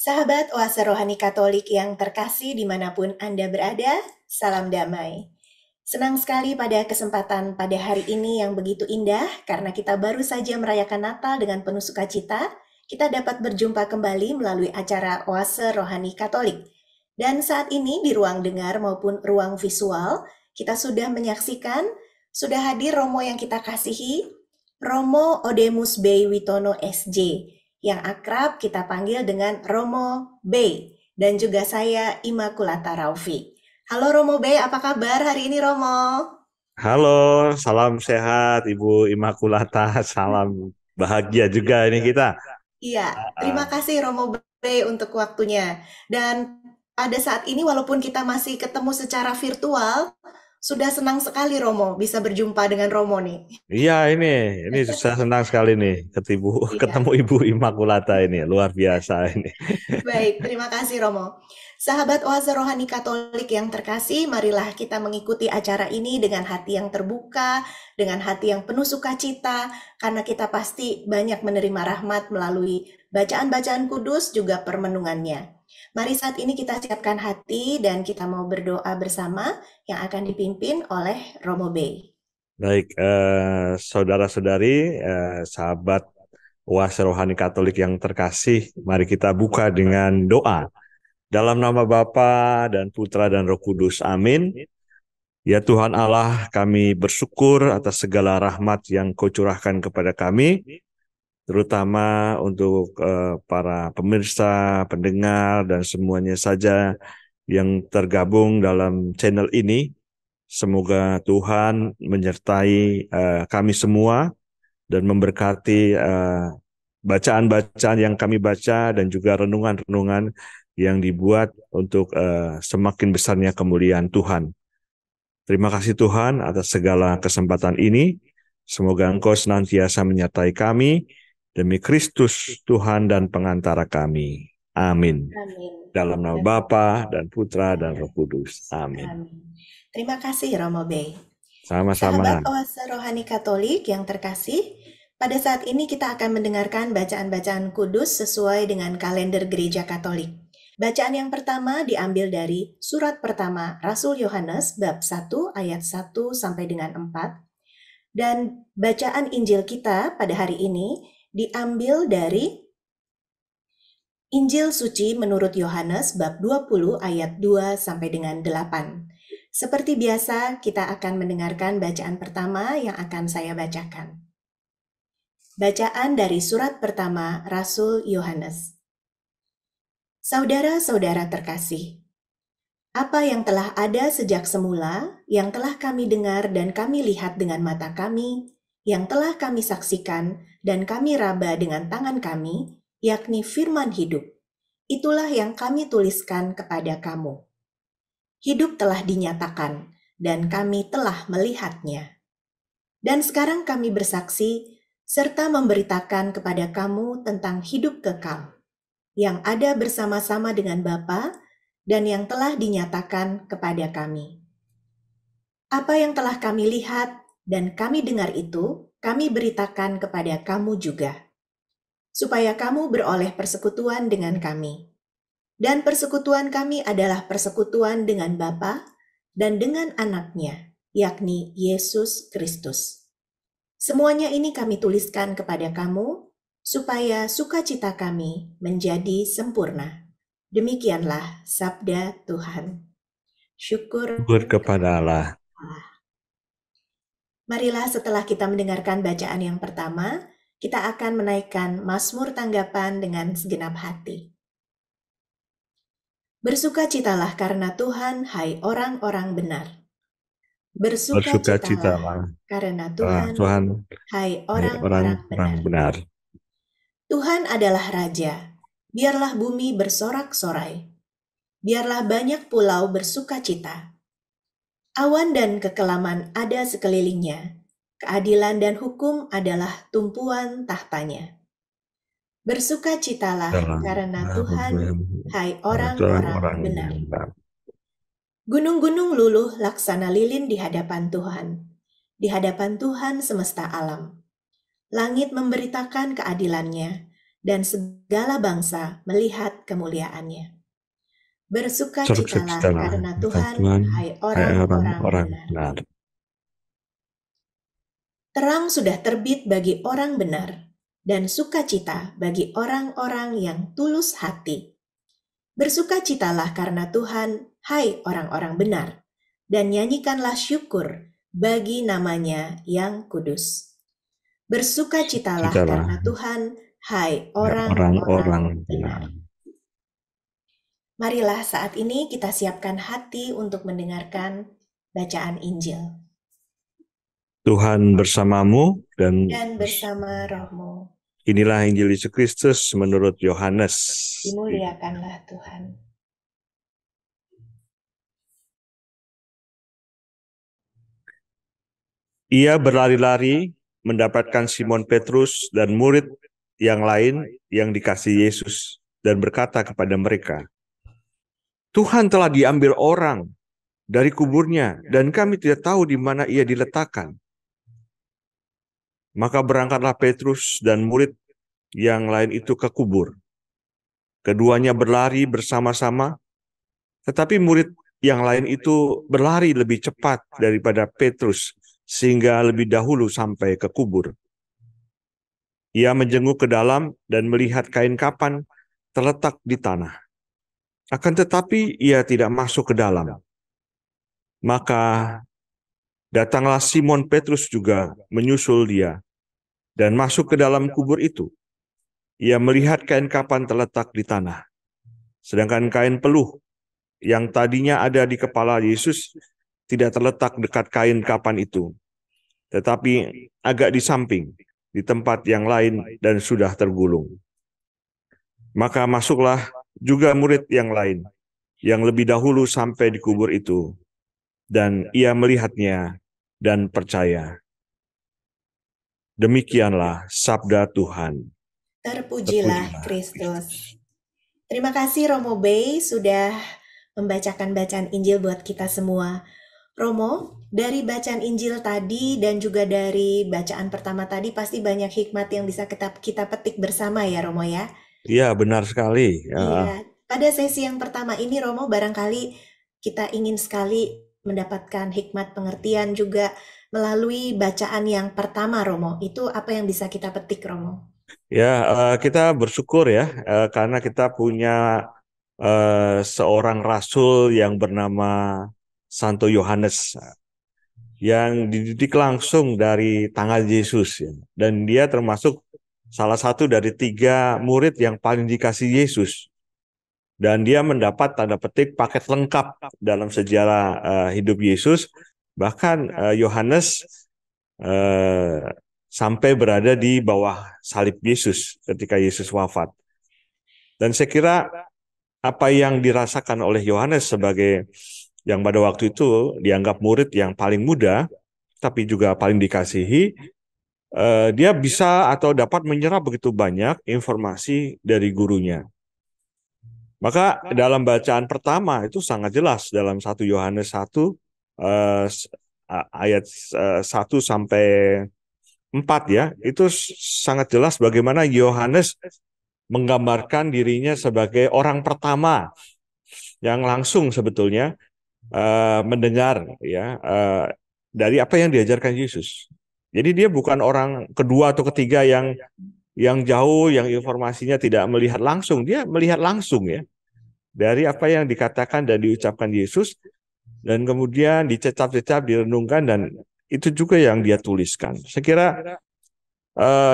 Sahabat Oase Rohani Katolik yang terkasih dimanapun Anda berada, salam damai. Senang sekali pada kesempatan pada hari ini yang begitu indah, karena kita baru saja merayakan Natal dengan penuh sukacita, kita dapat berjumpa kembali melalui acara Oase Rohani Katolik. Dan saat ini di ruang dengar maupun ruang visual, kita sudah menyaksikan, sudah hadir Romo yang kita kasihi, Romo Odemus Bey Witono SJ, yang akrab kita panggil dengan Romo Bey, dan juga saya Immaculata Raufi. Halo Romo Bey, apa kabar hari ini Romo? Halo, salam sehat Ibu Immaculata, salam bahagia juga ini kita. Iya, terima Ah, kasih Romo Bey untuk waktunya. Dan pada saat ini walaupun kita masih ketemu secara virtual, sudah senang sekali Romo bisa berjumpa dengan Romo nih. Iya ini saya senang sekali nih ketemu Iya. Ibu Immaculata ini luar biasa ini. Baik, terima kasih Romo. Sahabat Oase Rohani Katolik yang terkasih, marilah kita mengikuti acara ini dengan hati yang terbuka, dengan hati yang penuh sukacita, karena kita pasti banyak menerima rahmat melalui bacaan-bacaan kudus juga permenungannya. Mari saat ini kita siapkan hati dan kita mau berdoa bersama yang akan dipimpin oleh Romo Bey. Baik, saudara-saudari, sahabat Oase Rohani Katolik yang terkasih, mari kita buka dengan doa. Dalam nama Bapa dan Putra dan Roh Kudus, amin. Ya Tuhan Allah, kami bersyukur atas segala rahmat yang Kau curahkan kepada kami, terutama untuk para pemirsa, pendengar, dan semuanya saja yang tergabung dalam channel ini. Semoga Tuhan menyertai kami semua dan memberkati bacaan-bacaan yang kami baca dan juga renungan-renungan yang dibuat untuk semakin besarnya kemuliaan Tuhan. Terima kasih Tuhan atas segala kesempatan ini. Semoga Engkau senantiasa menyertai kami demi Kristus Tuhan dan pengantara kami. Amin. Amin. Dalam nama Dan Bapa dan Putra dan Roh Amin. Kudus. Amin. Amin. Terima kasih Romo Bey. Sahabat Sama-sama. Oase Rohani Katolik yang terkasih, pada saat ini kita akan mendengarkan bacaan-bacaan kudus sesuai dengan kalender Gereja Katolik. Bacaan yang pertama diambil dari surat pertama Rasul Yohanes bab 1 ayat 1 sampai dengan 4, dan bacaan Injil kita pada hari ini diambil dari Injil suci menurut Yohanes bab 20 ayat 2 sampai dengan 8. Seperti biasa, kita akan mendengarkan bacaan pertama yang akan saya bacakan. Bacaan dari surat pertama Rasul Yohanes. Saudara-saudara terkasih, apa yang telah ada sejak semula, yang telah kami dengar dan kami lihat dengan mata kami, yang telah kami saksikan dan kami raba dengan tangan kami, yakni firman hidup, itulah yang kami tuliskan kepada kamu. Hidup telah dinyatakan, dan kami telah melihatnya. Dan sekarang kami bersaksi, serta memberitakan kepada kamu tentang hidup kekal, yang ada bersama-sama dengan Bapa, dan yang telah dinyatakan kepada kami. Apa yang telah kami lihat dan kami dengar itu, kami beritakan kepada kamu juga, supaya kamu beroleh persekutuan dengan kami. Dan persekutuan kami adalah persekutuan dengan Bapa dan dengan Anaknya, yakni Yesus Kristus. Semuanya ini kami tuliskan kepada kamu, supaya sukacita kami menjadi sempurna. Demikianlah sabda Tuhan. Syukur Syukur kepada kepada Allah. Allah. Marilah setelah kita mendengarkan bacaan yang pertama, kita akan menaikkan Mazmur tanggapan dengan segenap hati. Bersukacitalah karena Tuhan, hai orang-orang benar. Bersukacitalah Bersukacitalah. karena Tuhan, Tuhan, hai hai orang-orang orang-orang benar. benar. Tuhan adalah Raja, biarlah bumi bersorak-sorai. Biarlah banyak pulau bersukacita. Awan dan kekelaman ada sekelilingnya. Keadilan dan hukum adalah tumpuan tahtanya. Bersukacitalah Dalam karena Tuhan, hai orang-orang orang-orang benar. benar. Gunung-gunung luluh laksana lilin di hadapan Tuhan. Di hadapan Tuhan semesta alam. Langit memberitakan keadilannya, dan segala bangsa melihat kemuliaannya. Bersukacitalah karena Tuhan, hai orang-orang benar. Terang sudah terbit bagi orang benar, dan sukacita bagi orang-orang yang tulus hati. Bersukacitalah karena Tuhan, hai orang-orang benar, dan nyanyikanlah syukur bagi namanya yang kudus. Bersukacitalah karena Tuhan, hai orang-orang benar. Marilah saat ini kita siapkan hati untuk mendengarkan bacaan Injil. Tuhan bersamamu dan bersama rohmu. Inilah Injil Yesus Kristus menurut Yohanes. Dimuliakanlah Tuhan. Ia berlari-lari mendapatkan Simon Petrus dan murid yang lain yang dikasihi Yesus dan berkata kepada mereka, Tuhan telah diambil orang dari kuburnya dan kami tidak tahu di mana ia diletakkan. Maka berangkatlah Petrus dan murid yang lain itu ke kubur. Keduanya berlari bersama-sama, tetapi murid yang lain itu berlari lebih cepat daripada Petrus, sehingga lebih dahulu sampai ke kubur. Ia menjenguk ke dalam dan melihat kain kapan terletak di tanah. Akan tetapi ia tidak masuk ke dalam. Maka datanglah Simon Petrus juga menyusul dia dan masuk ke dalam kubur itu. Ia melihat kain kapan terletak di tanah, sedangkan kain peluh yang tadinya ada di kepala Yesus tidak terletak dekat kain kapan itu, tetapi agak di samping, di tempat yang lain dan sudah tergulung. Maka masuklah juga murid yang lain, yang lebih dahulu sampai di kubur itu, dan ia melihatnya dan percaya. Demikianlah sabda Tuhan. Terpujilah Kristus. Terima kasih Romo Bey sudah membacakan bacaan Injil buat kita semua. Romo, dari bacaan Injil tadi dan juga dari bacaan pertama tadi pasti banyak hikmat yang bisa kita petik bersama ya Romo ya? Iya, benar sekali. Iya, pada sesi yang pertama ini Romo barangkali kita ingin sekali mendapatkan hikmat pengertian juga melalui bacaan yang pertama Romo. Itu apa yang bisa kita petik Romo? Ya, kita bersyukur ya karena kita punya seorang rasul yang bernama Santo Yohanes yang dididik langsung dari tangan Yesus ya. Dan dia termasuk salah satu dari 3 murid yang paling dikasih Yesus. Dan dia mendapat tanda petik paket lengkap dalam sejarah hidup Yesus. Bahkan Yohanes sampai berada di bawah salib Yesus ketika Yesus wafat. Dan saya kira apa yang dirasakan oleh Yohanes sebagai yang pada waktu itu dianggap murid yang paling muda, tapi juga paling dikasihi, dia bisa atau dapat menyerap begitu banyak informasi dari gurunya. Maka dalam bacaan pertama itu sangat jelas dalam 1 Yohanes 1 ayat 1 sampai 4 ya, itu sangat jelas bagaimana Yohanes menggambarkan dirinya sebagai orang pertama yang langsung sebetulnya mendengar ya dari apa yang diajarkan Yesus. Jadi dia bukan orang kedua atau ketiga yang jauh, yang informasinya tidak melihat langsung, dia melihat langsung ya dari apa yang dikatakan dan diucapkan Yesus, dan kemudian dicecap-cecap, direnungkan, dan itu juga yang dia tuliskan. Saya kira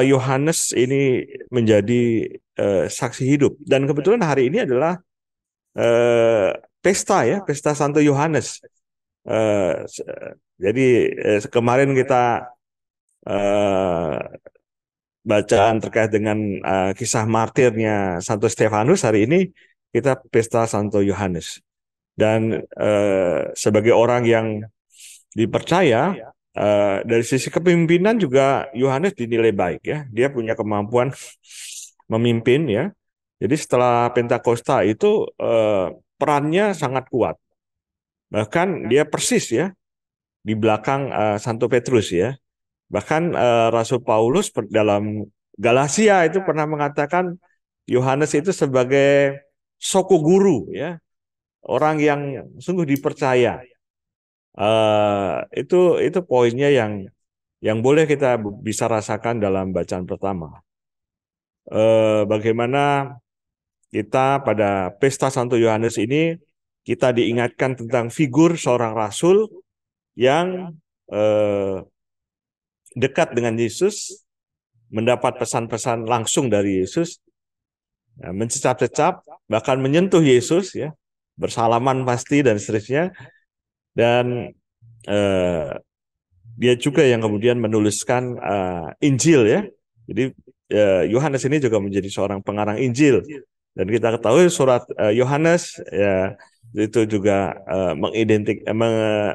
Yohanes ini menjadi saksi hidup, dan kebetulan hari ini adalah pesta ya, pesta Santo Yohanes. Jadi kemarin kita bacaan terkait dengan kisah martirnya Santo Stefanus, hari ini kita pesta Santo Yohanes. Dan sebagai orang yang dipercaya, dari sisi kepemimpinan juga Yohanes dinilai baik ya. Dia punya kemampuan memimpin ya. Jadi setelah Pentakosta itu perannya sangat kuat. Bahkan dia persis ya di belakang Santo Petrus ya. Bahkan Rasul Paulus dalam Galatia itu pernah mengatakan Yohanes itu sebagai soko guru, ya, orang yang sungguh dipercaya. Itu poinnya yang boleh kita bisa rasakan dalam bacaan pertama. Bagaimana kita pada Pesta Santo Yohanes ini kita diingatkan tentang figur seorang rasul yang dekat dengan Yesus, mendapat pesan-pesan langsung dari Yesus, mencecap-cecap, bahkan menyentuh Yesus, ya, bersalaman pasti dan seterusnya. Dan dia juga yang kemudian menuliskan Injil, ya. Jadi Yohanes ini juga menjadi seorang pengarang Injil. Dan kita ketahui surat Yohanes ya itu juga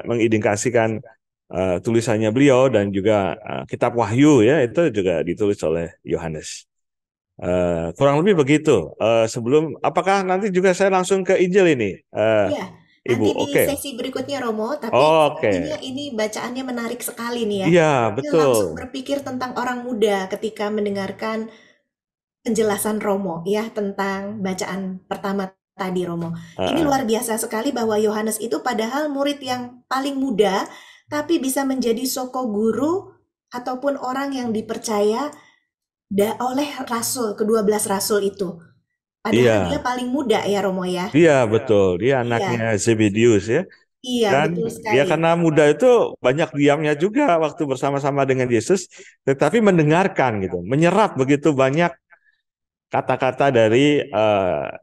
mengindikasikan tulisannya beliau, dan juga kitab Wahyu, ya, itu juga ditulis oleh Yohanes. Kurang lebih begitu. Apakah nanti juga saya langsung ke Injil ini, Iya, Ibu? nanti di Oke. sesi berikutnya Romo, tapi sepertinya Oke. ini bacaannya menarik sekali nih ya. Iya, Saya betul. langsung berpikir tentang orang muda ketika mendengarkan penjelasan Romo ya tentang bacaan pertama tadi Romo. Ini Heeh. luar biasa sekali bahwa Yohanes itu padahal murid yang paling muda, tapi bisa menjadi soko guru ataupun orang yang dipercaya oleh rasul, kedua belas rasul itu. Padahal dia Iya, paling muda ya Romo ya. iya betul. Dia anaknya Iya, Zebedius, ya. iya Dan betul dia sekali. karena muda itu banyak diamnya juga waktu bersama-sama dengan Yesus, tetapi mendengarkan gitu, menyerap begitu banyak kata-kata dari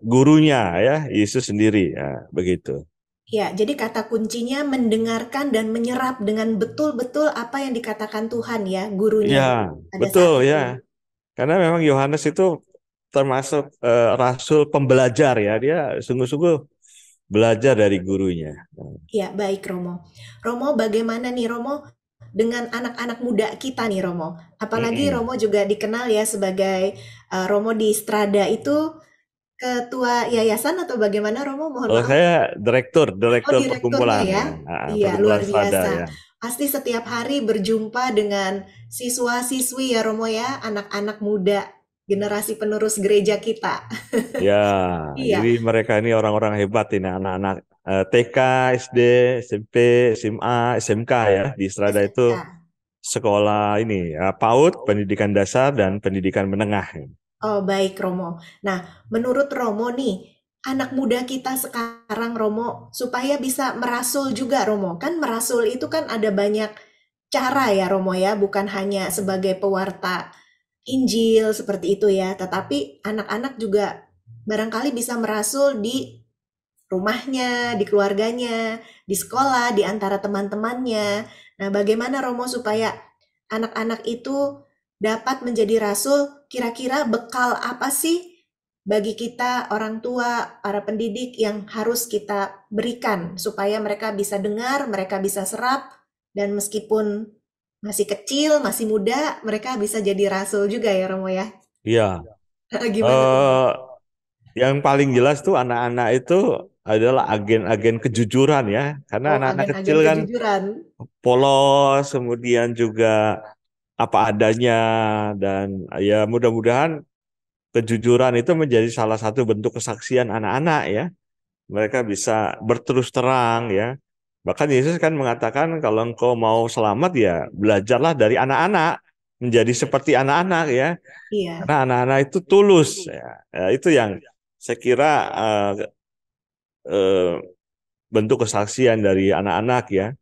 gurunya, ya, Yesus sendiri, ya, begitu. Ya, jadi kata kuncinya mendengarkan dan menyerap dengan betul-betul apa yang dikatakan Tuhan ya, gurunya Ya, pada betul, saat ya. itu. Karena memang Yohanes itu termasuk rasul pembelajar, ya. Dia sungguh-sungguh belajar dari gurunya. Ya, baik Romo. Romo, bagaimana nih Romo dengan anak-anak muda kita nih Romo? Apalagi Mm-mm. Romo juga dikenal ya sebagai Romo di Strada itu ketua yayasan atau bagaimana Romo? Mohon Kalau maaf. saya direktur, Oh, direktur direkturnya perkumpulan, ya? ya. Iya, luar Perkumpulan Strada, biasa. ya. Pasti setiap hari berjumpa dengan siswa-siswi ya Romo ya, anak-anak muda, generasi penerus gereja kita. Ya, jadi Iya, mereka ini orang-orang hebat ini, anak-anak TK, SD, SMP, SMA, SMK, ya. Di Strada itu SMK. sekolah ini, ya, PAUD, pendidikan dasar dan pendidikan menengah. Oh, baik Romo. Nah, menurut Romo nih, anak muda kita sekarang Romo, supaya bisa merasul juga Romo. Kan merasul itu kan ada banyak cara ya Romo ya, bukan hanya sebagai pewarta Injil seperti itu ya, tetapi anak-anak juga barangkali bisa merasul di rumahnya, di keluarganya, di sekolah, di antara teman-temannya. Nah, bagaimana Romo supaya anak-anak itu dapat menjadi rasul? Kira-kira bekal apa sih bagi kita orang tua, para pendidik yang harus kita berikan supaya mereka bisa dengar, mereka bisa serap, dan meskipun masih kecil, masih muda, mereka bisa jadi rasul juga ya Romo ya. Iya, Gimana tuh? eh, yang paling jelas tuh anak-anak itu adalah agen-agen kejujuran, ya. Karena Oh, anak-anak kecil agen-agen kan kejujuran. polos, kemudian juga apa adanya, dan ya mudah-mudahan kejujuran itu menjadi salah satu bentuk kesaksian anak-anak, ya. Mereka bisa berterus terang, ya. Bahkan Yesus kan mengatakan kalau engkau mau selamat, ya belajarlah dari anak-anak, menjadi seperti anak-anak, ya. Iya. Karena anak-anak itu tulus, ya. Ya, itu yang saya kira eh, bentuk kesaksian dari anak-anak, ya.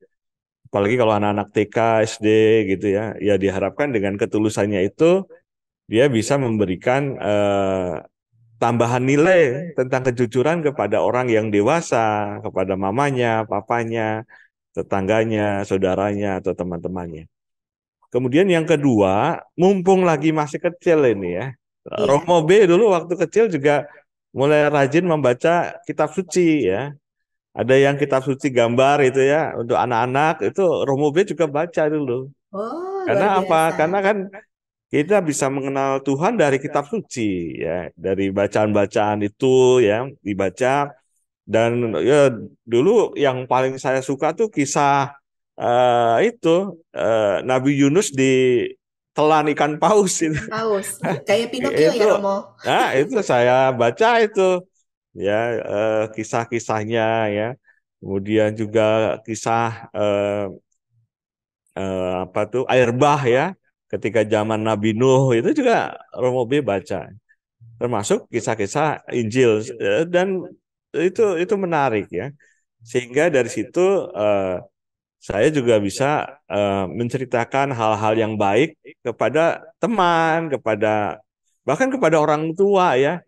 Apalagi kalau anak-anak TK, SD gitu, ya. Ya diharapkan dengan ketulusannya itu dia bisa memberikan tambahan nilai tentang kejujuran kepada orang yang dewasa, kepada mamanya, papanya, tetangganya, saudaranya, atau teman-temannya. Kemudian yang kedua, mumpung lagi masih kecil ini, ya. Iya. Romo B dulu waktu kecil juga mulai rajin membaca kitab suci, ya. Ada yang kitab suci gambar itu, ya, untuk anak-anak itu Romo B juga baca dulu. Oh, luar Karena apa? biasa. Karena kan kita bisa mengenal Tuhan dari kitab suci, ya, dari bacaan-bacaan itu, ya, dibaca. Dan ya dulu yang paling saya suka tuh kisah Nabi Yunus di telan ikan paus itu. Ikan paus. Kayak Pinocchio ya Itu, Romo. nah itu saya baca itu ya, kisah-kisahnya ya. Kemudian juga kisah apa tuh air bah ya, ketika zaman Nabi Nuh itu juga Romo B baca. Termasuk kisah-kisah Injil, dan itu menarik ya. Sehingga dari situ saya juga bisa menceritakan hal-hal yang baik kepada teman, bahkan kepada orang tua ya.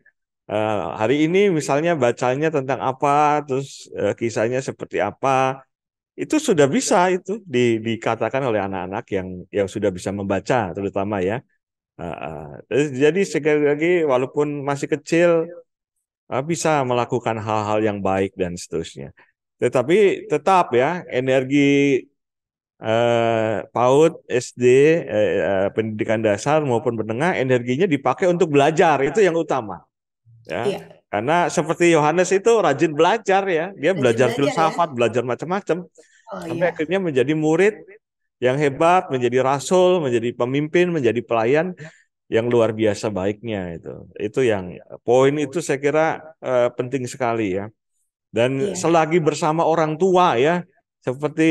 Hari ini misalnya bacanya tentang apa, terus kisahnya seperti apa, itu sudah bisa itu dikatakan oleh anak-anak yang sudah bisa membaca, terutama ya. Jadi sekali lagi walaupun masih kecil bisa melakukan hal-hal yang baik dan seterusnya. Tetapi tetap ya energi PAUD, SD, pendidikan dasar maupun menengah, energinya dipakai untuk belajar, itu yang utama. Ya, Iya, karena seperti Yohanes itu rajin belajar ya, dia rajin belajar belajar ya. filsafat, belajar macam-macam, Oh sampai iya. akhirnya menjadi murid yang hebat, menjadi rasul, menjadi pemimpin, menjadi pelayan yang luar biasa baiknya itu. Itu yang poin itu saya kira penting sekali ya. Dan Iya. selagi bersama orang tua ya, seperti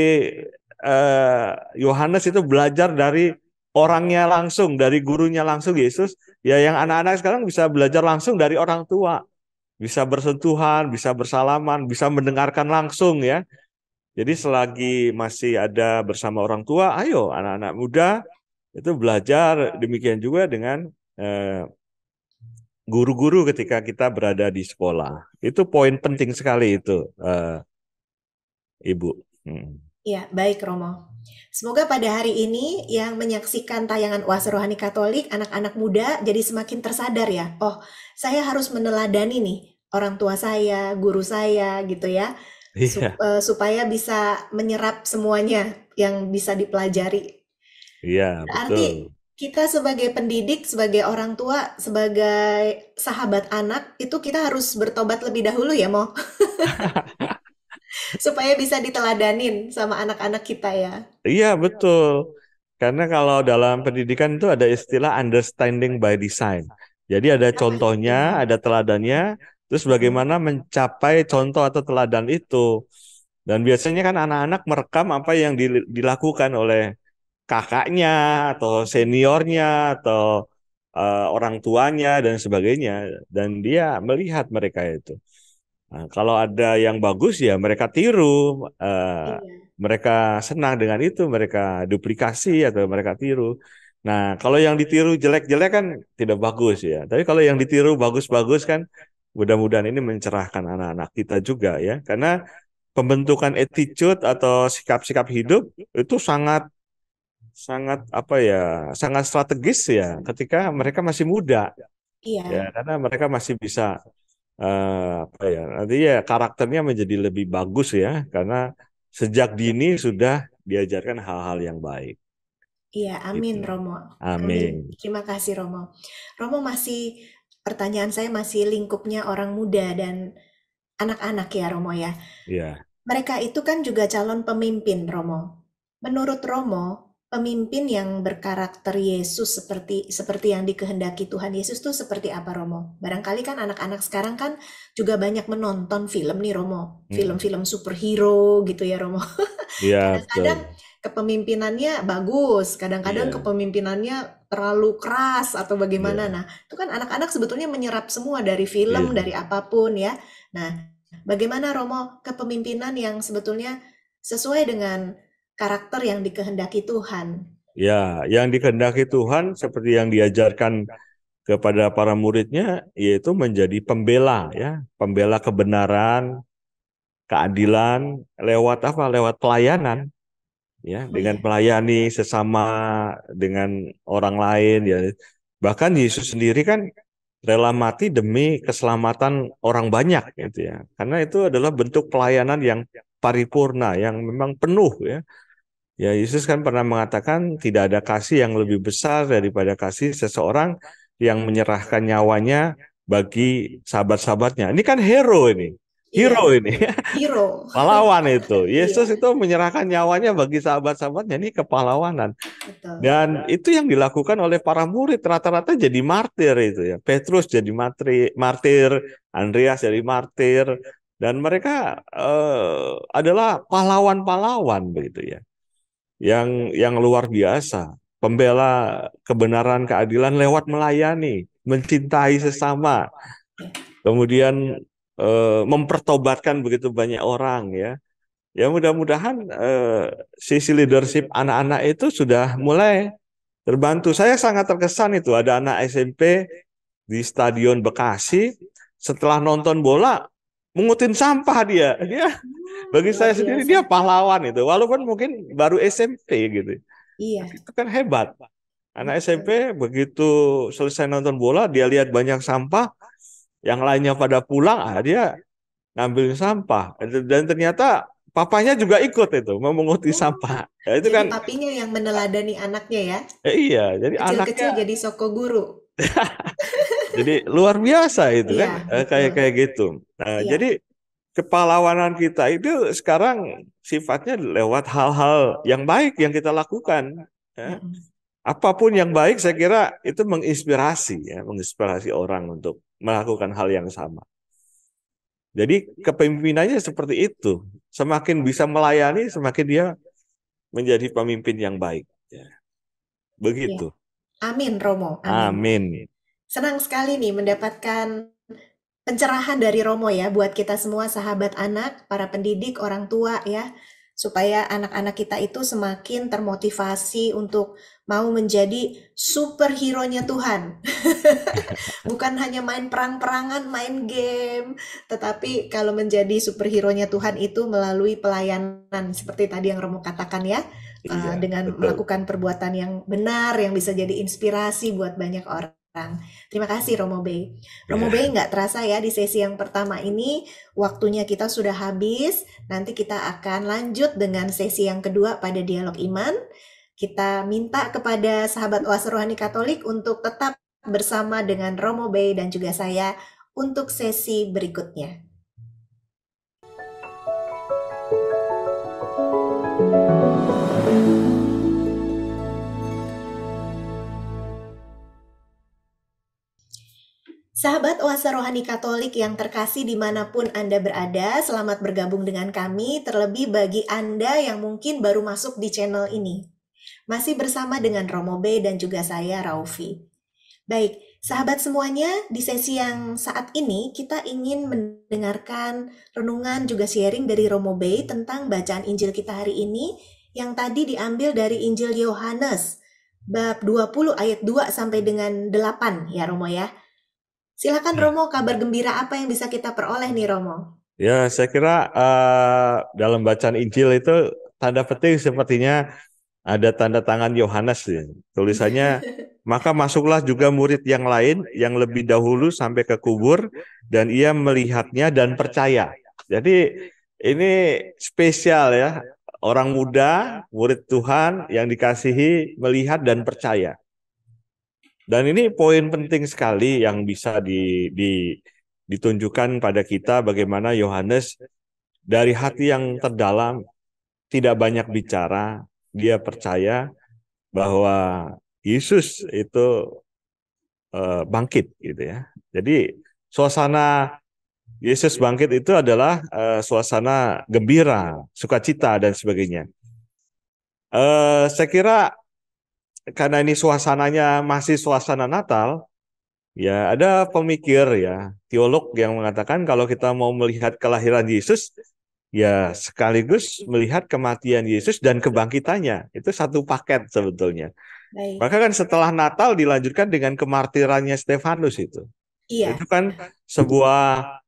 Yohanes itu belajar dari orangnya langsung, dari gurunya langsung Yesus. Ya yang anak-anak sekarang bisa belajar langsung dari orang tua, bisa bersentuhan, bisa bersalaman, bisa mendengarkan langsung ya. Jadi selagi masih ada bersama orang tua, ayo anak-anak muda itu belajar, demikian juga dengan eh, guru-guru ketika kita berada di sekolah. Itu poin penting sekali itu, Ibu. Hmm. Iya, baik Romo. Semoga pada hari ini yang menyaksikan tayangan Oase Rohani Katolik, anak-anak muda jadi semakin tersadar ya. Oh, saya harus meneladani nih orang tua saya, guru saya gitu ya. Iya, Supaya bisa menyerap semuanya yang bisa dipelajari. iya Berarti betul. kita sebagai pendidik, sebagai orang tua, sebagai sahabat anak, itu kita harus bertobat lebih dahulu ya, Mo. Supaya bisa diteladanin sama anak-anak kita ya. Iya betul. Karena kalau dalam pendidikan itu ada istilah understanding by design. Jadi ada Apa itu? contohnya, ada teladannya, terus Mm-mm. bagaimana mencapai contoh atau teladan itu. Dan biasanya kan anak-anak merekam apa yang dilakukan oleh kakaknya atau seniornya atau orang tuanya dan sebagainya, dan dia melihat mereka itu. Nah, kalau ada yang bagus ya mereka tiru, Iya, mereka senang dengan itu, mereka duplikasi atau mereka tiru. Nah, kalau yang ditiru jelek-jelek kan tidak bagus ya. Tapi kalau yang ditiru bagus-bagus kan, mudah-mudahan ini mencerahkan anak-anak kita juga ya. Karena pembentukan attitude atau sikap-sikap hidup itu sangat sangat apa ya, sangat strategis ya ketika mereka masih muda ya, iya, karena mereka masih bisa apa ya, nanti ya karakternya menjadi lebih bagus ya karena sejak dini sudah diajarkan hal-hal yang baik iya. Amin, gitu. Romo. Amin. Amin. Terima kasih, Romo. Romo masih, pertanyaan saya masih lingkupnya orang muda dan anak-anak ya, Romo ya. Ya, Mereka itu kan juga calon pemimpin, Romo. Menurut Romo, pemimpin yang berkarakter Yesus seperti yang dikehendaki Tuhan Yesus tuh seperti apa, Romo? Barangkali kan anak-anak sekarang kan juga banyak menonton film nih, Romo. mm, Film-film superhero gitu ya, Romo. ya Kadang-kadang betul. kepemimpinannya bagus, kadang-kadang Iya, kepemimpinannya terlalu keras atau bagaimana. iya, Nah, itu kan anak-anak sebetulnya menyerap semua dari film, iya, dari apapun ya. Nah, bagaimana Romo kepemimpinan yang sebetulnya sesuai dengan karakter yang dikehendaki Tuhan? ya. Yang dikehendaki Tuhan seperti yang diajarkan kepada para muridnya, yaitu menjadi pembela ya, pembela kebenaran, keadilan lewat apa? Lewat pelayanan ya, Oh dengan iya, melayani sesama, dengan orang lain ya. Bahkan Yesus sendiri kan rela mati demi keselamatan orang banyak gitu ya. Karena itu adalah bentuk pelayanan yang paripurna, yang memang penuh ya. Ya Yesus kan pernah mengatakan tidak ada kasih yang lebih besar daripada kasih seseorang yang menyerahkan nyawanya bagi sahabat-sahabatnya. Ini kan hero ini. Iya, hero ini. hero. Pahlawan itu. Yesus Iya, itu menyerahkan nyawanya bagi sahabat-sahabatnya, ini kepahlawanan. betul. Dan itu yang dilakukan oleh para murid, rata-rata jadi martir itu ya. Petrus jadi martir, Andreas jadi martir, dan mereka adalah pahlawan-pahlawan begitu ya. Yang luar biasa, pembela kebenaran, keadilan lewat melayani, mencintai sesama, kemudian mempertobatkan begitu banyak orang ya. Ya mudah-mudahan sisi leadership anak-anak itu sudah mulai terbantu. Saya sangat terkesan itu ada anak SMP di Stadion Bekasi setelah nonton bola mengutin sampah dia. Bagi Luar saya sendiri biasa. dia pahlawan itu, walaupun mungkin baru SMP gitu. Tapi Iya, itu kan hebat. Anak betul. SMP begitu selesai nonton bola dia lihat banyak sampah, yang lainnya pada pulang, dia ngambil sampah. Dan ternyata papanya juga ikut itu memunguti Oh, sampah. Ya, itu jadi kan papinya yang meneladani anaknya ya. iya, jadi anaknya Kecil-kecil jadi soko guru. jadi luar biasa itu kan, Iya, kayak betul. kayak gitu. Nah, jadi Iya, kepahlawanan kita itu sekarang sifatnya lewat hal-hal yang baik yang kita lakukan. Ya. mm-mm. Apapun yang baik, saya kira itu menginspirasi ya, menginspirasi orang untuk melakukan hal yang sama. Jadi kepemimpinannya seperti itu. Semakin bisa melayani, semakin dia menjadi pemimpin yang baik. Ya. Iya. Begitu. Amin, Romo. Amin. Amin. Senang sekali nih mendapatkan pencerahan dari Romo ya buat kita semua sahabat anak, para pendidik, orang tua ya, supaya anak-anak kita itu semakin termotivasi untuk mau menjadi superhero-nya Tuhan. Bukan hanya main perang-perangan, main game, tetapi kalau menjadi superhero-nya Tuhan itu melalui pelayanan seperti tadi yang Romo katakan ya, Iya, dengan betul. melakukan perbuatan yang benar yang bisa jadi inspirasi buat banyak orang. Terima kasih Romo Bey. Romo Ya. Bey nggak terasa ya di sesi yang pertama ini waktunya kita sudah habis. Nanti kita akan lanjut dengan sesi yang kedua pada dialog iman. Kita minta kepada sahabat Oase Rohani Katolik untuk tetap bersama dengan Romo Bey dan juga saya untuk sesi berikutnya. Sahabat Oase Rohani Katolik yang terkasih dimanapun Anda berada, selamat bergabung dengan kami, terlebih bagi Anda yang mungkin baru masuk di channel ini. Masih bersama dengan Romo Bey dan juga saya, Raufi. Baik, sahabat semuanya, di sesi yang saat ini kita ingin mendengarkan renungan juga sharing dari Romo Bey tentang bacaan Injil kita hari ini yang tadi diambil dari Injil Yohanes bab 20 ayat 2 sampai dengan 8 ya Romo ya. Silakan Romo, kabar gembira apa yang bisa kita peroleh nih Romo? Ya, saya kira dalam bacaan Injil itu tanda petik sepertinya ada tanda tangan Yohanes ya. Tulisannya, maka masuklah juga murid yang lain yang lebih dahulu sampai ke kubur dan ia melihatnya dan percaya. Jadi ini spesial ya. Orang muda, murid Tuhan yang dikasihi melihat dan percaya. Dan ini poin penting sekali yang bisa ditunjukkan pada kita bagaimana Yohanes dari hati yang terdalam, tidak banyak bicara, dia percaya bahwa Yesus itu bangkit gitu ya. Jadi suasana Yesus bangkit itu adalah suasana gembira, sukacita dan sebagainya. Saya kira karena ini suasananya masih suasana Natal, ya ada pemikir ya, teolog yang mengatakan kalau kita mau melihat kelahiran Yesus, ya sekaligus melihat kematian Yesus dan kebangkitannya. Itu satu paket sebetulnya. Baik, Maka kan setelah Natal dilanjutkan dengan kemartirannya Stefanus itu. iya, Itu kan sebuah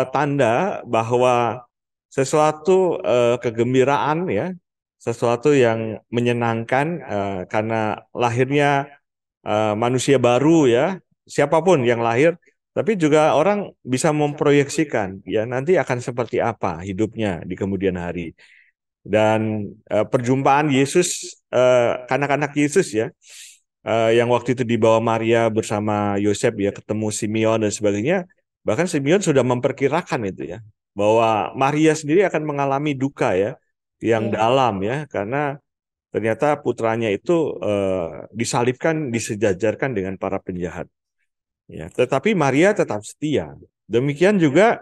tanda bahwa sesuatu kegembiraan ya, sesuatu yang menyenangkan karena lahirnya manusia baru ya, siapapun yang lahir, tapi juga orang bisa memproyeksikan ya nanti akan seperti apa hidupnya di kemudian hari. Dan perjumpaan Yesus, anak-anak Yesus ya, yang waktu itu dibawa Maria bersama Yosef ya ketemu Simeon dan sebagainya, bahkan Simeon sudah memperkirakan itu ya. bahwa Maria sendiri akan mengalami duka ya yang Iya. dalam ya, karena ternyata putranya itu disalibkan, disejajarkan dengan para penjahat. Ya, tetapi Maria tetap setia. Demikian juga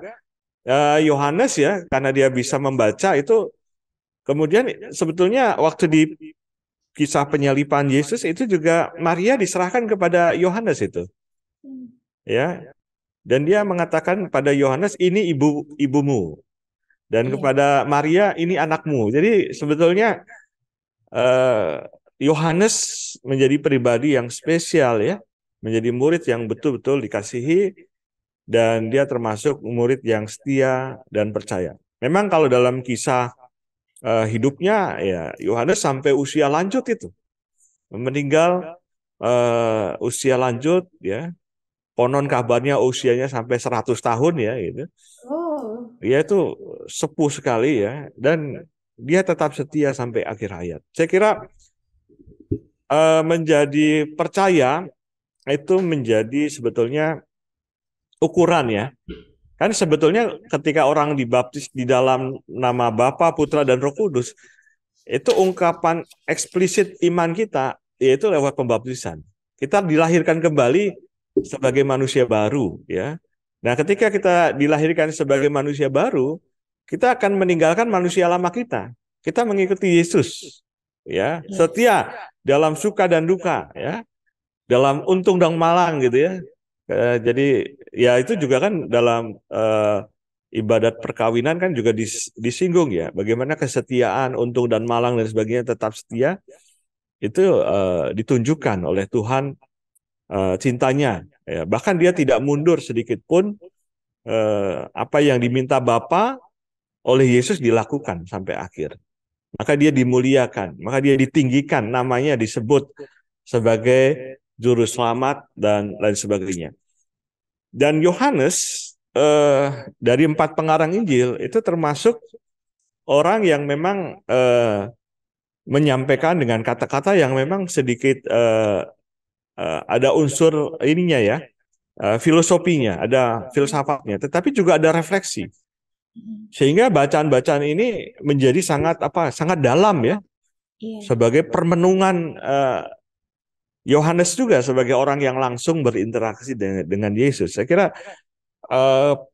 Yohanes ya, karena dia bisa membaca itu. Kemudian sebetulnya waktu di kisah penyaliban Yesus itu juga Maria diserahkan kepada Yohanes itu, Hmm. ya. Dan dia mengatakan pada Yohanes, ini ibumu, dan Iya. kepada Maria, ini anakmu. Jadi sebetulnya eh, Yohanes menjadi pribadi yang spesial ya, menjadi murid yang betul-betul dikasihi, dan dia termasuk murid yang setia dan percaya. Memang kalau dalam kisah hidupnya ya, Yohanes sampai usia lanjut itu meninggal, usia lanjut ya, konon kabarnya usianya sampai 100 tahun ya gitu. Oh. Dia itu sepuh sekali ya, dan dia tetap setia sampai akhir hayat. Saya kira menjadi percaya itu menjadi sebetulnya ukuran ya. Kan sebetulnya ketika orang dibaptis di dalam nama Bapa, Putra, dan Roh Kudus, itu ungkapan eksplisit iman kita, yaitu lewat pembaptisan. Kita dilahirkan kembali sebagai manusia baru, ya. Nah, ketika kita dilahirkan sebagai manusia baru, kita akan meninggalkan manusia lama kita. Kita mengikuti Yesus, ya, Yes. setia dalam suka dan duka, ya, dalam untung dan malang, gitu ya. Jadi ya itu juga kan dalam ibadat perkawinan kan juga disinggung ya, bagaimana kesetiaan, untung dan malang dan sebagainya tetap setia itu ditunjukkan oleh Tuhan, cintanya. Ya, bahkan dia tidak mundur sedikit pun, apa yang diminta Bapa oleh Yesus dilakukan sampai akhir. Maka dia dimuliakan, maka dia ditinggikan, namanya disebut sebagai juru selamat dan lain sebagainya. Dan Yohanes dari 4 pengarang Injil itu termasuk orang yang memang menyampaikan dengan kata-kata yang memang sedikit ada unsur ininya ya, filosofinya, ada filsafatnya, tetapi juga ada refleksi. Sehingga bacaan-bacaan ini menjadi sangat dalam ya, Iya. sebagai permenungan Yohanes juga sebagai orang yang langsung berinteraksi dengan Yesus. Saya kira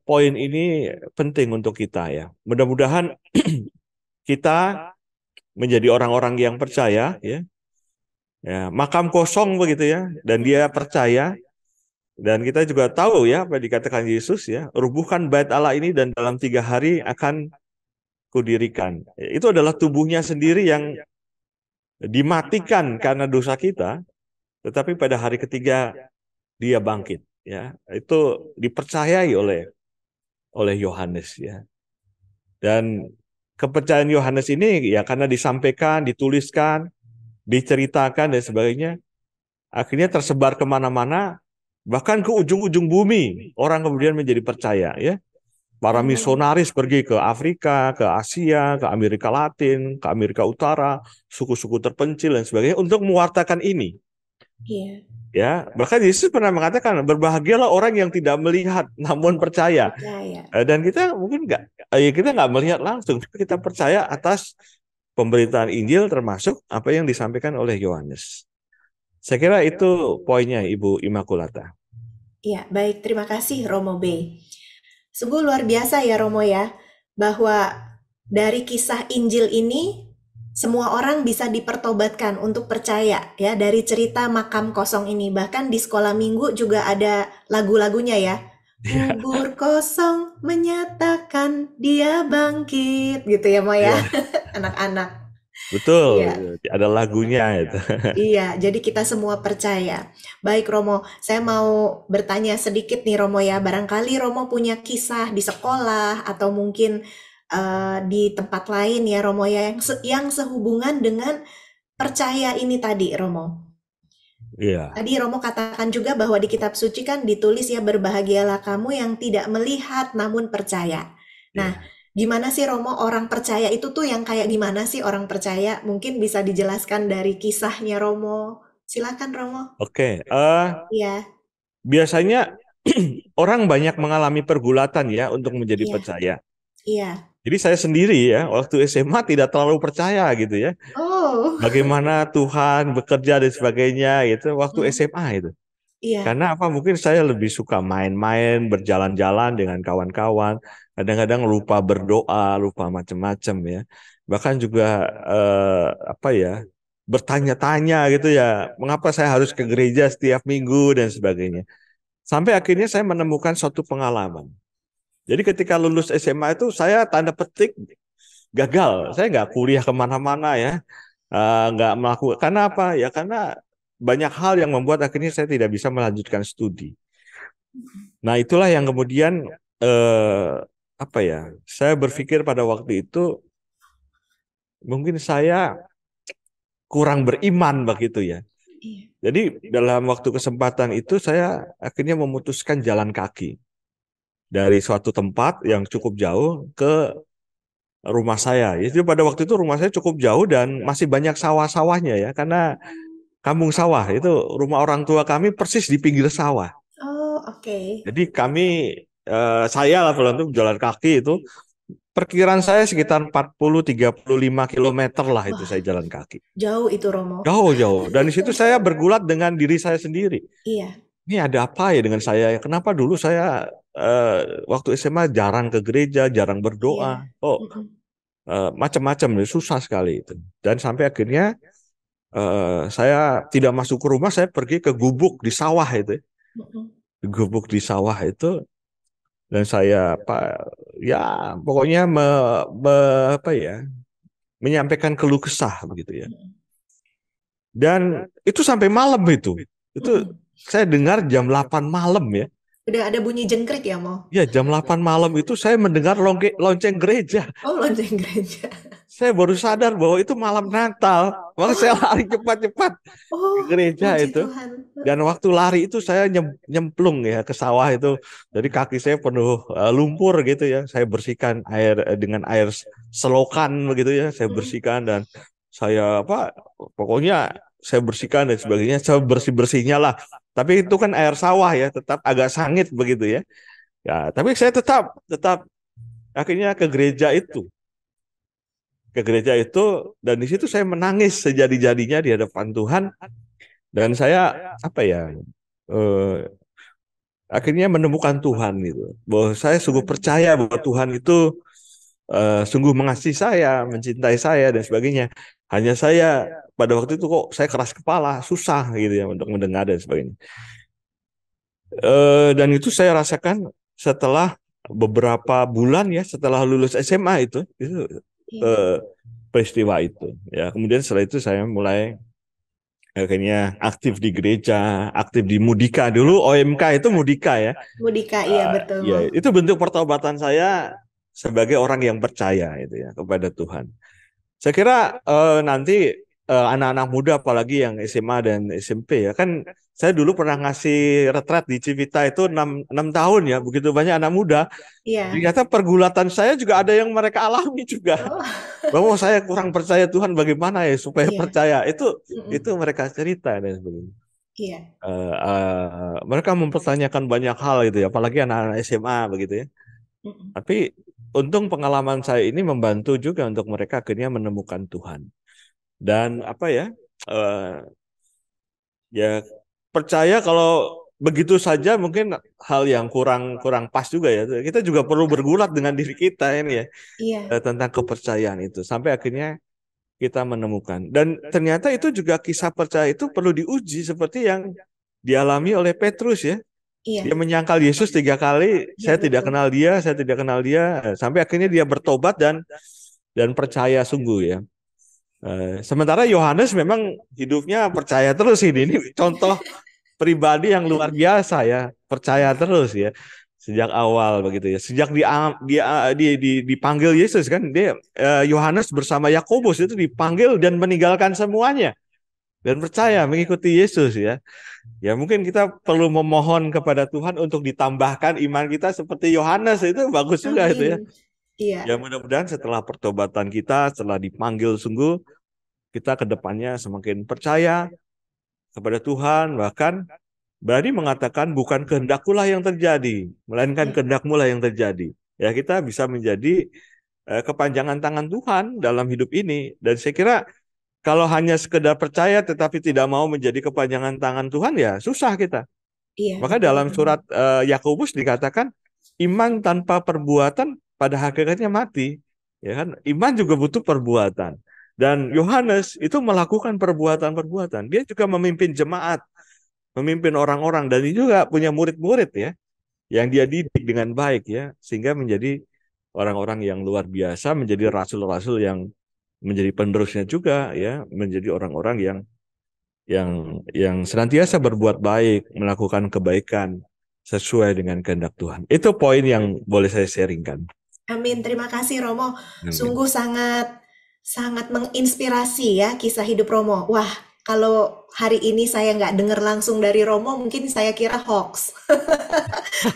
poin ini penting untuk kita ya. Mudah-mudahan kita menjadi orang-orang yang percaya ya. Ya, makam kosong begitu ya, dan dia percaya, dan kita juga tahu ya apa dikatakan Yesus ya, rubuhkan bait Allah ini dan dalam 3 hari akan kudirikan. Itu adalah tubuhnya sendiri yang dimatikan karena dosa kita, tetapi pada hari ketiga dia bangkit ya. Itu dipercayai oleh Yohanes ya. Dan kepercayaan Yohanes ini ya karena disampaikan, dituliskan, diceritakan dan sebagainya, akhirnya tersebar kemana-mana, bahkan ke ujung-ujung bumi. Orang kemudian menjadi percaya ya. Para Amin. misionaris pergi ke Afrika, ke Asia, ke Amerika Latin, ke Amerika Utara, suku-suku terpencil dan sebagainya untuk mewartakan ini. Iya. Ya, bahkan Yesus pernah mengatakan, berbahagialah orang yang tidak melihat namun percaya. Percaya. Dan kita mungkin kita nggak melihat langsung, tapi kita percaya atas pemberitaan Injil termasuk apa yang disampaikan oleh Yohanes. Saya kira itu poinnya, Ibu Immaculata. Iya, baik. Terima kasih Romo B. Sungguh luar biasa ya Romo ya, bahwa dari kisah Injil ini semua orang bisa dipertobatkan untuk percaya ya dari cerita makam kosong ini. Bahkan di sekolah minggu juga ada lagu-lagunya ya. Kubur kosong menyatakan dia bangkit gitu ya Mo ya. Iya, Anak-anak. betul. Iya. Ada lagunya itu. Iya, jadi kita semua percaya. Baik Romo, saya mau bertanya sedikit nih Romo ya. Barangkali Romo punya kisah di sekolah atau mungkin di tempat lain ya Romo ya yang sehubungan dengan percaya ini tadi Romo. Iya, Tadi Romo katakan juga bahwa di kitab suci kan ditulis ya berbahagialah kamu yang tidak melihat namun percaya. Nah, iya. gimana sih Romo orang percaya itu tuh yang kayak gimana sih orang percaya? Mungkin bisa dijelaskan dari kisahnya Romo. Silakan Romo. Oke, Iya, biasanya orang banyak mengalami pergulatan ya untuk menjadi iya, percaya. Iya. Jadi saya sendiri ya, waktu SMA tidak terlalu percaya gitu ya. Oh. Bagaimana Tuhan bekerja dan sebagainya gitu waktu Hmm. SMA itu. Iya. Karena apa? Mungkin saya lebih suka main-main, berjalan-jalan dengan kawan-kawan. Kadang-kadang lupa berdoa, lupa macam-macam ya. Bahkan juga apa ya? Bertanya-tanya gitu ya, mengapa saya harus ke gereja setiap minggu dan sebagainya. Sampai akhirnya saya menemukan suatu pengalaman. Jadi ketika lulus SMA itu saya tanda petik gagal. Saya nggak kuliah kemana-mana ya. Nggak melakukan. Karena apa? Ya karena banyak hal yang membuat akhirnya saya tidak bisa melanjutkan studi. Nah, itulah yang kemudian eh, apa ya? Saya berpikir pada waktu itu mungkin saya kurang beriman begitu ya. Iya. Jadi dalam waktu kesempatan itu saya akhirnya memutuskan jalan kaki dari suatu tempat yang cukup jauh ke rumah saya. Itu pada waktu itu rumah saya cukup jauh dan masih banyak sawah-sawahnya ya, karena kampung sawah itu rumah orang tua kami persis di pinggir sawah. Oh, oke. Jadi kami saya lah kalau untuk jalan kaki itu perkiraan saya sekitar 40-35 kilometer lah itu Wah, saya jalan kaki. jauh itu Romo. Jauh-jauh. Dan di situ saya bergulat dengan diri saya sendiri. Iya. Ini ada apa ya dengan saya? Kenapa dulu saya waktu SMA jarang ke gereja, jarang Iya. berdoa. Oh, Mm-mm. macam-macam, susah sekali itu. Dan sampai akhirnya saya tidak masuk ke rumah, saya pergi ke gubuk di sawah itu. Mm-mm. Gubuk di sawah itu dan saya ya pokoknya apa ya menyampaikan keluh kesah begitu ya. Mm-mm. Dan itu sampai malam itu. Itu Mm-mm. saya dengar jam 8 malam ya. Udah ada bunyi jengkrik ya, Mo? Ya, jam 8 malam itu saya mendengar lonceng gereja. Oh, lonceng gereja. Saya baru sadar bahwa itu malam Natal. Maka saya Oh, lari cepat-cepat ke oh, gereja puji itu. Tuhan. Dan waktu lari itu saya nyemplung ya ke sawah itu. Jadi kaki saya penuh lumpur gitu ya. Saya bersihkan air dengan air selokan begitu ya. Saya Mm-mm. bersihkan dan saya pokoknya saya bersihkan dan sebagainya. Saya bersih-bersihnya lah. Tapi itu kan air sawah ya, tetap agak sangit begitu ya. Ya, tapi saya tetap akhirnya ke gereja itu dan di situ saya menangis sejadi-jadinya di hadapan Tuhan dan saya apa ya eh, akhirnya menemukan Tuhan gitu bahwa saya sungguh percaya bahwa Tuhan itu sungguh mengasihi saya, mencintai saya dan sebagainya. Hanya saya pada waktu itu kok saya keras kepala, susah gitu ya untuk mendengar dan sebagainya. Dan itu saya rasakan setelah beberapa bulan ya setelah lulus SMA itu Iya. eh, peristiwa itu ya. Kemudian setelah itu saya mulai akhirnya aktif di gereja, aktif di Mudika dulu. OMK itu Mudika ya. Mudika, iya betul, Ya, Mo. itu bentuk pertobatan saya sebagai orang yang percaya itu ya kepada Tuhan. Saya kira nanti anak-anak muda apalagi yang SMA dan SMP ya kan saya dulu pernah ngasih retret di Civita itu 6 tahun ya begitu banyak anak muda. Iya. Ternyata pergulatan saya juga ada yang mereka alami juga. Oh, Bahwa saya kurang percaya Tuhan bagaimana ya supaya iya. percaya itu Mm-mm. mereka cerita dan sebagainya. Iya. Mereka mempertanyakan banyak hal gitu ya, apalagi anak-anak SMA begitu ya. Mm-mm. Tapi untung pengalaman saya ini membantu juga untuk mereka akhirnya menemukan Tuhan. Dan apa ya, eh, ya percaya kalau begitu saja mungkin hal yang kurang kurang pas juga ya. Kita juga perlu bergulat dengan diri kita ini ya Iya. tentang kepercayaan itu sampai akhirnya kita menemukan. Dan ternyata itu juga kisah percaya itu perlu diuji seperti yang dialami oleh Petrus ya. Dia Iya. menyangkal Yesus 3 kali, Iya, betul. saya tidak kenal dia, sampai akhirnya dia bertobat dan percaya sungguh ya. Sementara Yohanes memang hidupnya percaya terus ini contoh pribadi yang luar biasa ya, percaya terus ya sejak awal begitu ya. Sejak dipanggil Yesus kan dia Yohanes bersama Yakobus itu dipanggil dan meninggalkan semuanya dan percaya mengikuti Yesus ya. Ya mungkin kita perlu memohon kepada Tuhan untuk ditambahkan iman kita seperti Yohanes itu bagus juga itu ya. Amin. Ya Iya. mudah-mudahan setelah pertobatan kita, setelah dipanggil sungguh, kita ke depannya semakin percaya kepada Tuhan, bahkan berani mengatakan bukan kehendakku lah yang terjadi, melainkan Iya. kehendakmu lah yang terjadi. ya kita bisa menjadi kepanjangan tangan Tuhan dalam hidup ini. Dan saya kira kalau hanya sekedar percaya tetapi tidak mau menjadi kepanjangan tangan Tuhan, ya susah kita. Iya, Maka betul. dalam surat Yakobus dikatakan iman tanpa perbuatan pada hakikatnya mati. Ya kan? Iman juga butuh perbuatan. Dan Yohanes itu melakukan perbuatan-perbuatan. Dia juga memimpin jemaat, memimpin orang-orang, dan dia juga punya murid-murid ya, yang dia didik dengan baik ya, sehingga menjadi orang-orang yang luar biasa, menjadi rasul-rasul yang menjadi penerusnya juga ya, menjadi orang-orang yang senantiasa berbuat baik, melakukan kebaikan sesuai dengan kehendak Tuhan. Itu poin yang boleh saya sharingkan. Amin. Terima kasih Romo. Amin. Sungguh sangat menginspirasi ya kisah hidup Romo. Wah, kalau hari ini saya nggak dengar langsung dari Romo, mungkin saya kira hoax.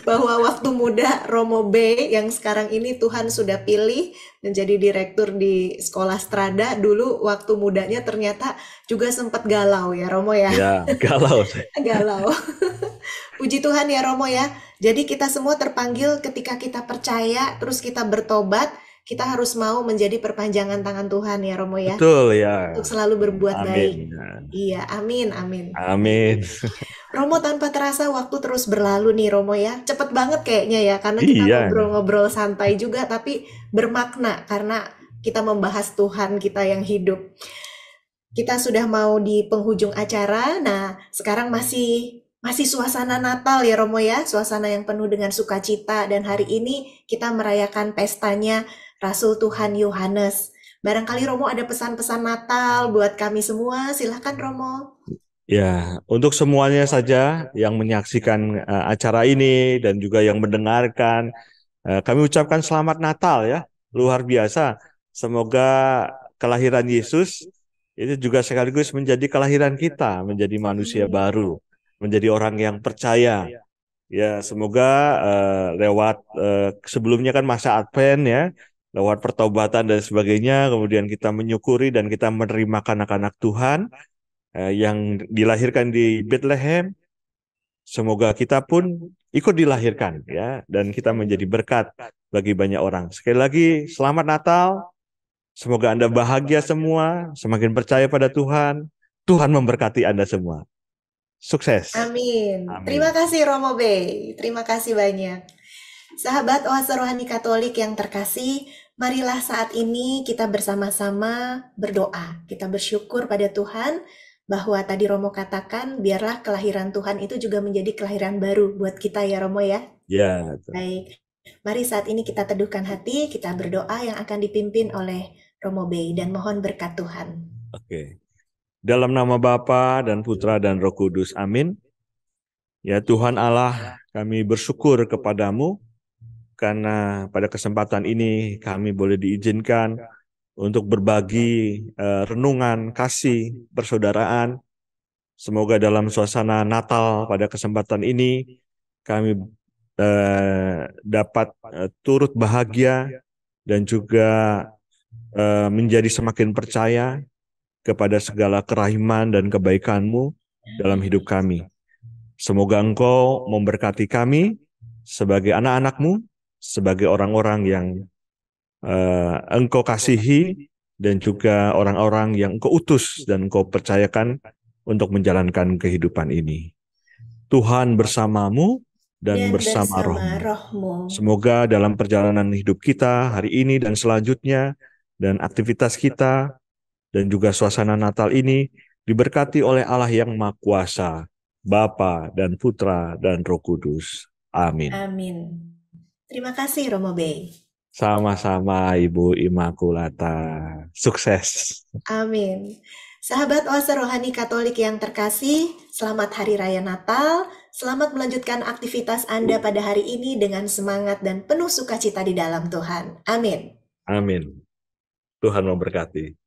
Bahwa waktu muda Romo B yang sekarang ini Tuhan sudah pilih menjadi direktur di sekolah Strada, dulu waktu mudanya ternyata juga sempat galau ya Romo ya. Ya, galau. Galau. Puji Tuhan ya Romo ya. Jadi kita semua terpanggil ketika kita percaya, terus kita bertobat, kita harus mau menjadi perpanjangan tangan Tuhan ya Romo ya. Betul ya. Untuk selalu berbuat baik. Amin. Iya, amin, amin. Amin. Romo, tanpa terasa waktu terus berlalu nih Romo ya. Cepet banget kayaknya ya, karena kita Iya. ngobrol-ngobrol santai juga, tapi bermakna karena kita membahas Tuhan kita yang hidup. Kita sudah mau di penghujung acara. Nah, sekarang masih suasana Natal ya Romo ya, suasana yang penuh dengan sukacita, dan hari ini kita merayakan pestanya Rasul Tuhan Yohanes. Barangkali Romo ada pesan-pesan Natal buat kami semua, silahkan Romo. Ya, untuk semuanya saja yang menyaksikan acara ini dan juga yang mendengarkan, kami ucapkan selamat Natal ya, luar biasa. Semoga kelahiran Yesus itu juga sekaligus menjadi kelahiran kita, menjadi manusia baru, menjadi orang yang percaya. Ya, semoga lewat sebelumnya kan masa Advent ya, lewat pertobatan dan sebagainya, kemudian kita menyukuri dan kita menerima anak-anak Tuhan yang dilahirkan di Bethlehem. Semoga kita pun ikut dilahirkan ya, dan kita menjadi berkat bagi banyak orang. Sekali lagi selamat Natal. Semoga Anda bahagia semua, semakin percaya pada Tuhan. Tuhan memberkati Anda semua. Sukses. Amin. Terima Amin. kasih Romo Bey. Terima kasih banyak. Sahabat Oase Rohani Katolik yang terkasih, marilah saat ini kita bersama-sama berdoa. Kita bersyukur pada Tuhan bahwa tadi Romo katakan, biarlah kelahiran Tuhan itu juga menjadi kelahiran baru buat kita ya Romo ya. Ya. Baik. Mari saat ini kita teduhkan hati, kita berdoa yang akan dipimpin oleh Romo Bey dan mohon berkat Tuhan. Oke. Dalam nama Bapa dan Putra dan Roh Kudus. Amin. Ya Tuhan Allah, kami bersyukur kepadamu karena pada kesempatan ini kami boleh diizinkan untuk berbagi renungan kasih persaudaraan. Semoga dalam suasana Natal pada kesempatan ini kami dapat turut bahagia dan juga menjadi semakin percaya kepada segala kerahiman dan kebaikan-Mu dalam hidup kami. Semoga Engkau memberkati kami sebagai anak-anak-Mu, sebagai orang-orang yang Engkau kasihi, dan juga orang-orang yang Engkau utus dan Engkau percayakan untuk menjalankan kehidupan ini. Tuhan bersamamu dan bersama rohmu. Semoga dalam perjalanan hidup kita hari ini dan selanjutnya, dan aktivitas kita, dan juga suasana Natal ini diberkati oleh Allah yang Maha Kuasa, Bapa dan Putra dan Roh Kudus. Amin. Amin. Terima kasih Romo Bey. Sama-sama Ibu Immaculata. Sukses. Amin. Sahabat Oase Rohani Katolik yang terkasih, selamat Hari Raya Natal. Selamat melanjutkan aktivitas Anda pada hari ini dengan semangat dan penuh sukacita di dalam Tuhan. Amin. Amin. Tuhan memberkati.